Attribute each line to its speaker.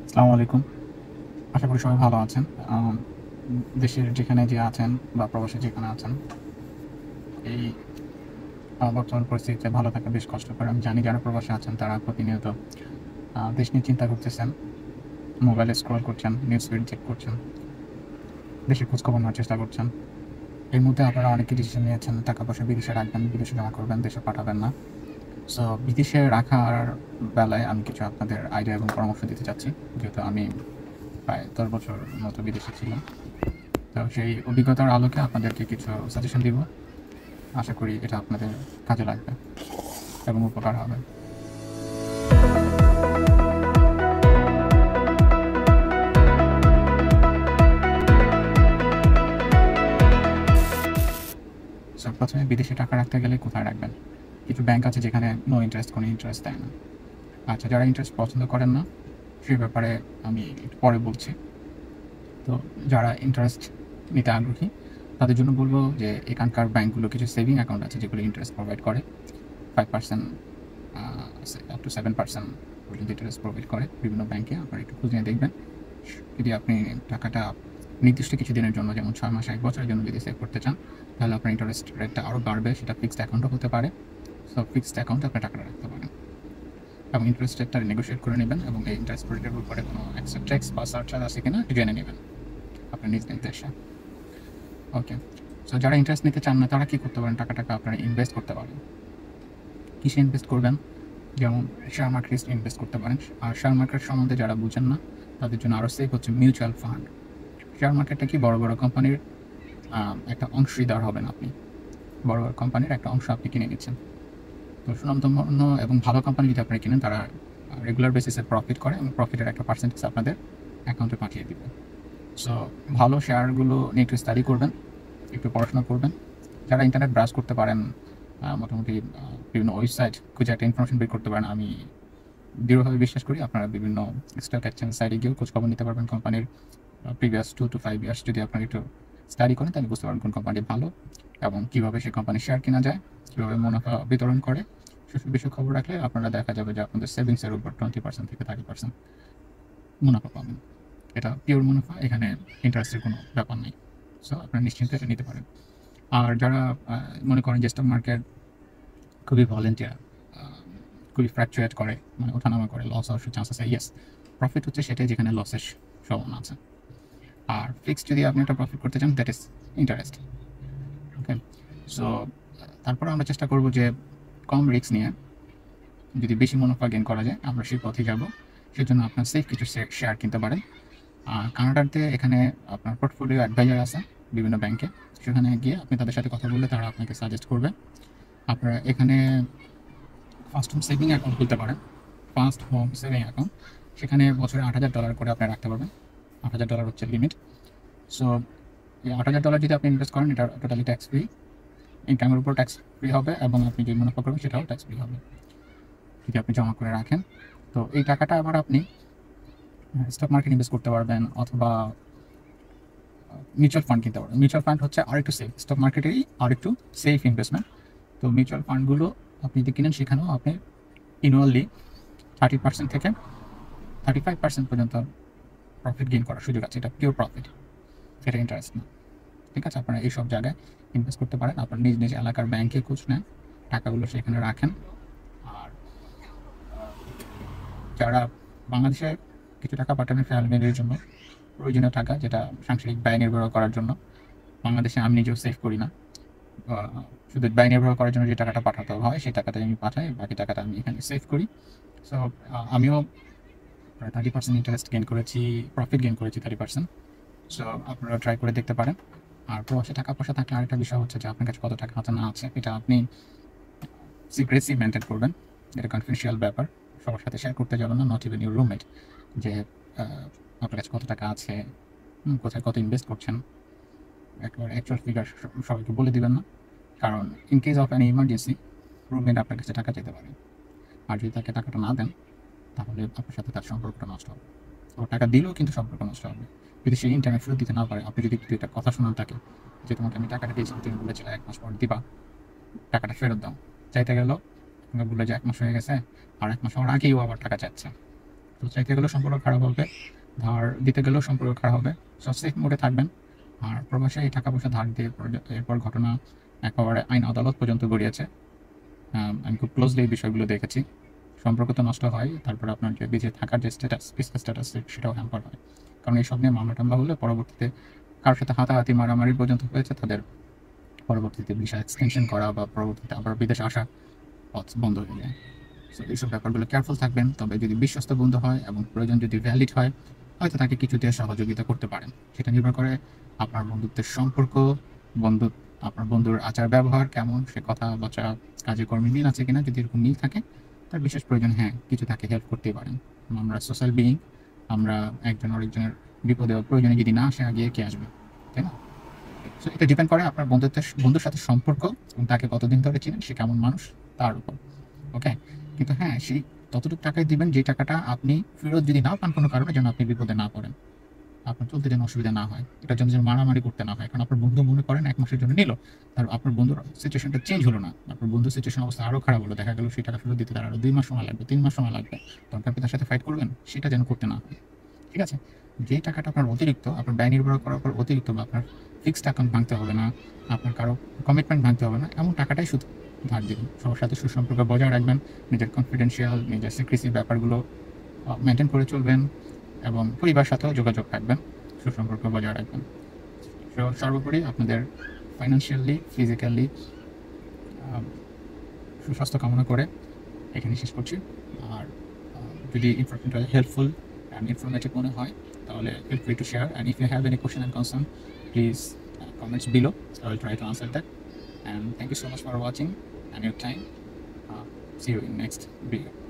Speaker 1: আসসালামু আলাইকুম। আশা করি সবাই ভালো আছেন। আম দেশের যেখানে যে আছেন বা প্রবাসে যেখানে আছেন, এই বর্তমান পরিস্থিতিতে ভালো থাকা বেশ কষ্টকর। আমি জানি যারা প্রবাসে আছেন তারা প্রতিনিয়ত দেশ নিয়ে চিন্তা করতেছেন, মোবাইলে স্ক্রল করছেন, নিউজ ফিড চেক করছেন, দেশের খোঁজখবর নেওয়ার চেষ্টা করছেন। এর মধ্যে আপনারা অনেকে ডিসিশন নিয়েছেন টাকা-পয়সা বিদেশে রাখবেন, বিদেশে জমা করবেন, দেশে পাঠাবেন না। সো বিদেশে রাখার বেলায় আমি কিছু আপনাদের আইডিয়া এবং পরামর্শ দিতে চাচ্ছি। যেহেতু আমি প্রায় ১০ বছর মতো বিদেশে ছিলাম। তো সেই অভিজ্ঞতার আলোকে আপনাদেরকে কিছু সাজেশন দিব। আশা করি এটা আপনাদের কাজে লাগবে এবং উপকার হবে। সো প্রথমে বিদেশে টাকা রাখতে গেলে কোথায় রাখবেন? কিছু ব্যাংক আছে যেখানে নো ইন্টারেস্ট, কোনো ইন্টারেস্ট দেয় না। আচ্ছা, যারা ইন্টারেস্ট পছন্দ করেন না, সে ব্যাপারে আমি একটু পরে বলছি। তো যারা ইন্টারেস্ট নিতে আগ্রহী, তাদের জন্য বলব যে এখানকার ব্যাংকগুলো কিছু সেভিং অ্যাকাউন্ট আছে যেগুলো ইন্টারেস্ট প্রোভাইড করে। 5% আপ টু 7% পর্যন্ত ইন্টারেস্ট প্রোভাইড করে বিভিন্ন ব্যাংকে। আপনারা একটু খোঁজ নিয়ে দেখবেন। যদি আপনি টাকাটা নির্দিষ্ট কিছুদিনের জন্য, যেমন 6 মাস 1 বছরের জন্য যদি সেভ করতে চান, তাহলে আপনার ইন্টারেস্ট রেটটা আরও বাড়বে। সেটা ফিক্সড অ্যাকাউন্টও হতে পারে। সো ফিক্সড অ্যাকাউন্টে আপনি টাকাটা রাখতে পারেন এবং ইন্টারেস্ট রেটটা নেগোশিয়েট করে নেবেন এবং এই ইন্টারেস্ট রেটের উপরে কোনো এক্সট্রা ট্যাক্স বা সারচার্জ আছে কিনা জেনে নেবেন আপনার নিজ নির্দেশে। ওকে। সো যারা ইন্টারেস্ট নিতে চান না তারা কি করতে পারেন? টাকাটাকে আপনারা ইনভেস্ট করতে পারেন। কিসে ইনভেস্ট করবেন? যেমন শেয়ার মার্কেটে ইনভেস্ট করতে পারেন। আর শেয়ার মার্কেট সম্বন্ধে যারা বুঝেন না তাদের জন্য আরও সেফ হচ্ছে মিউচুয়াল ফান্ড। শেয়ার মার্কেটটা কি বড় বড় কোম্পানির একটা অংশীদার হবেন আপনি। বড় বড় কোম্পানির একটা অংশ আপনি কিনে নিচ্ছেন। তো সুনামধন্য এবং ভালো কোম্পানি যদি আপনি কিনেন, তারা রেগুলার বেসিসে প্রফিট করে এবং প্রফিটের একটা পার্সেন্টেজ আপনাদের অ্যাকাউন্টে পাঠিয়ে দিবে। সো ভালো শেয়ারগুলো নিয়ে একটু স্টাডি করবেন, একটু পড়াশোনা করবেন। যারা ইন্টারনেট ব্রাউজ করতে পারেন, মোটামুটি বিভিন্ন ওয়েবসাইট খুঁজে একটা ইনফরমেশন বের করতে পারেন, আমি দৃঢ়ভাবে বিশ্বাস করি আপনারা বিভিন্ন স্টক এক্সচেঞ্জ সাইটে গিয়েও খোঁজখবর নিতে পারবেন কোম্পানির। প্রিভিয়াস 2 to 5 ইয়ার্স যদি আপনারা একটু স্টাডি করেন, তাহলে বুঝতে পারবেন কোন কোম্পানি ভালো এবং কীভাবে সেই কোম্পানির শেয়ার কেনা যায়, কীভাবে মুনাফা বিতরণ করে। সেসব বিষয়ে খবর রাখলে আপনারা দেখা যাবে যে আপনাদের সেভিংসের উপর 20% থেকে 30% মুনাফা পাবেন। এটা পিওর মুনাফা, এখানে ইন্টারেস্টের কোনো ব্যাপার নেই। সো আপনারা নিশ্চিন্তে এটা নিতে পারেন। আর যারা মনে করেন যে স্টক মার্কেট খুবই ভলেন্টিয়ার, খুবই ফ্ল্যাকচুয়েট করে, মানে ওঠানামা করে, লস হওয়ার চান্স আছে, ইয়েস। প্রফিট হচ্ছে সেটাই যেখানে লসের সম্ভাবনা আছে। আর ফিক্সড যদি আপনি একটা প্রফিট করতে চান, that is interest. Okay. So তারপর আমরা চেষ্টা করব যে কম রিস্ক নিয়ে যদি বেশি মুনাফা গেইন করা যায়, আমরা সেই পথে যাব। সেজন্য আপনার সেফ কিছু শেয়ার কিনতে পারেন। কানাডাতে এখানে আপনার পোর্টফোলিও অ্যাডভাইজার আছে বিভিন্ন ব্যাংকে। সেখানে গিয়ে আপনি তাদের সাথে কথা বললে তারা আপনাকে সাজেস্ট করবে। আপনারা এখানে ফার্স্ট হোম সেভিং অ্যাকাউন্ট খুলতে পারেন। ফার্স্ট হোম সেভিং অ্যাকাউন্ট, সেখানে বছরে $8,000 করে আপনি রাখতে পারবেন। $8,000 হচ্ছে লিমিট। সো এই $8,000 যদি আপনি ইনভেস্ট করেন, এটা টোটালি ট্যাক্স ফ্রি। ইনকামের উপর ট্যাক্স ফ্রি হবে এবং আপনি যে মুনাফা করবেন সেটাও ট্যাক্স ফ্রি হবে যদি আপনি জমা করে রাখেন। তো এই টাকাটা আবার আপনি স্টক মার্কেট ইনভেস্ট করতে পারবেন অথবা মিউচুয়াল ফান্ড কিনতে পারবেন। মিউচুয়াল ফান্ড হচ্ছে আরেকটু সেফ, স্টক মার্কেটেরই আরেকটু সেফ ইনভেস্টমেন্ট। তো মিউচুয়াল ফান্ডগুলো আপনি যদি কিনেন, সেখানেও আপনি ইনুয়ালি 30% থেকে 35% পর্যন্ত প্রফিট গেইন করার সুযোগ আছে। এটা পিওর প্রফিট, এটা ইন্টারেস্ট না। ঠিক আছে, আপনারা এইসব জায়গায় ইনভেস্ট করতে পারেন। আপনার নিজ নিজ এলাকার ব্যাংকে খোঁজ নেন, টাকাগুলো সেখানে রাখেন। আর যারা বাংলাদেশে কিছু টাকা পাঠাবেন ফ্যামিলির জন্য, প্রয়োজনীয় টাকা যেটা সাংসারিক ব্যয় নির্বাহ করার জন্য, বাংলাদেশে আমি নিজেও সেভ করি না, শুধু ব্যয় নির্বাহ করার জন্য যে টাকাটা পাঠাতে হয় সেই টাকাটাই আমি পাঠাই, বাকি টাকাটা আমি এখানে সেভ করি। সো আমিও প্রায় 30% ইন্টারেস্ট গেইন করেছি, প্রফিট গেইন করেছি 30%। সো আপনারা ট্রাই করে দেখতে পারেন। আর প্রবাসে টাকা পয়সা থাকলে আরেকটা বিষয় হচ্ছে যে আপনার কাছে কত টাকা আছে না আছে এটা আপনি সিক্রেসি মেনটেন করবেন। এটা কনফিডেন্সিয়াল ব্যাপার, সবার সাথে শেয়ার করতে যাবেন না, নট ইভেন ইউর রুমমেট, যে আপনার কাছে কত টাকা আছে, কোথায় কত ইনভেস্ট করছেন, একেবারে অ্যাকচুয়াল ফিগার সবাইকে বলে দিবেন না। কারণ in case of an emergency roommate আপনার কাছে টাকা যেতে পারে। আর যদি তাকে টাকাটা না দেন, তাহলে আপনার সাথে তার সম্পর্কটা নষ্ট হবে। ও টাকা দিলেও কিন্তু সম্পর্ক নষ্ট হবে যদি সে ইন্টারনেট ফেরত দিতে না পারে। আপনি যদি একটা কথা শোনান তাকে যে তোমাকে আমি টাকাটা দিয়েছিলাম, তুমি বলেছিলে 1 মাস পর দিবা, টাকাটা ফেরত দাও, চাইতে গেল আপনাকে বলে যে 1 মাস হয়ে গেছে আর 1 মাস হওয়ার আগেই ও আবার টাকা চাচ্ছে। তো চাইতে গেলেও সম্পর্ক খারাপ হবে, ধার দিতে গেলেও সম্পর্ক খারাপ হবে। সো সেফ মোডে থাকবেন। আর প্রবাসে এই টাকা পয়সা ধার দিয়ে এরপর ঘটনা একেবারে আইন আদালত পর্যন্ত গড়িয়েছে। আমি খুব ক্লোজলি এই বিষয়গুলো দেখেছি। সম্পর্ক তো নষ্ট হয়, তারপর আপনার যে বিদেশে থাকার যে স্ট্যাটাস, ভিসা স্ট্যাটাস, সেটাও হ্যাম্পার হয়। কারণ এইসব নিয়ে মামলা টামলা হলে পরবর্তীতে কারোর সাথে হাতাহাতি মারামারি পর্যন্ত হয়েছে, তাদের পরবর্তীতে ভিসা এক্সটেনশন করা বা পরবর্তীতে আবার বিদেশে আসা পথ বন্ধ হয়ে যায়। সো এইসব ব্যাপারগুলো কেয়ারফুল থাকবেন। তবে যদি বিশ্বস্ত বন্ধু হয় এবং প্রয়োজন যদি ভ্যালিড হয়, হয়তো তাকে কিছুতে সহযোগিতা করতে পারেন। সেটা নির্ভর করে আপনার বন্ধুত্বের সম্পর্ক, বন্ধু আপনার বন্ধুর আচার ব্যবহার কেমন, সে কথাবার্তা কাজে কর্মে মিল আছে কিনা। যদি এরকম মিল থাকে, তার বিশেষ প্রয়োজন হ্যাঁ কিছু তাকে হেল্প করতেই পারেন। আমরা সোশ্যাল বিইং, আমরা একজন আরেকজনের বিপদে প্রয়োজনে যদি না আসে, আগে কে আসবে, তাই না? সো এটা ডিপেন্ড করে আপনার বন্ধুর সাথে সম্পর্ক এবং তাকে কতদিন ধরে চিনেন, সে কেমন মানুষ, তার উপর। ওকে, কিন্তু হ্যাঁ সেই ততটুকু টাকাই দিবেন যে টাকাটা আপনি ফেরত যদি না পান কোনো কারণে, যেন আপনি বিপদে না পড়েন, আপনার চলতে যেন অসুবিধা না হয়, এটার জন্য যেন মারামারি করতে না হয়। কারণ আপনার বন্ধু মনে করেন 1 মাসের জন্য নিল, তার আপনার বন্ধুর সিচুয়েশনটা চেঞ্জ হলো না, আপনার বন্ধুর সিচুয়েশন অবস্থা আরও খারাপ হলো, দেখা গেল সেই টাকা ফেরত দিতে তার আরও 2 মাস সময় লাগবে, 3 মাস সময় লাগবে, তখন আপনি তার সাথে ফাইট করবেন, সেটা যেন করতে না হয়। ঠিক আছে? যেই টাকাটা আপনার অতিরিক্ত, আপনার ব্যয় নির্ভর করার পর অতিরিক্ত, বা আপনার ফিক্সড অ্যাকাউন্ট ভাঙতে হবে না, আপনার কারো কমিটমেন্ট ভাঙতে হবে না, এমন টাকাটাই শুধু ধার দিবেন। সবার সাথে সুসম্পর্ক বজায় রাখবেন, নিজের কনফিডেন্সিয়াল, নিজের সিক্রেসি ব্যাপারগুলো মেনটেন করে চলবেন এবং পরিবারের সাথেও যোগাযোগ রাখবেন, সুসম্পর্ক বজায় রাখবেন। তো সর্বোপরি আপনাদের ফাইন্যান্সিয়ালি, ফিজিক্যালি সুস্বাস্থ্য কামনা করে এখানে শেষ করছি। আর যদি ইনফরমেশনটা হেল্পফুল অ্যান্ড ইনফরমেটিভ মনে হয়, তাহলে feel free to share, and if you have any question and concern, please comments below. I will try to answer that. And thank you so much for watching and your time. See you in next video.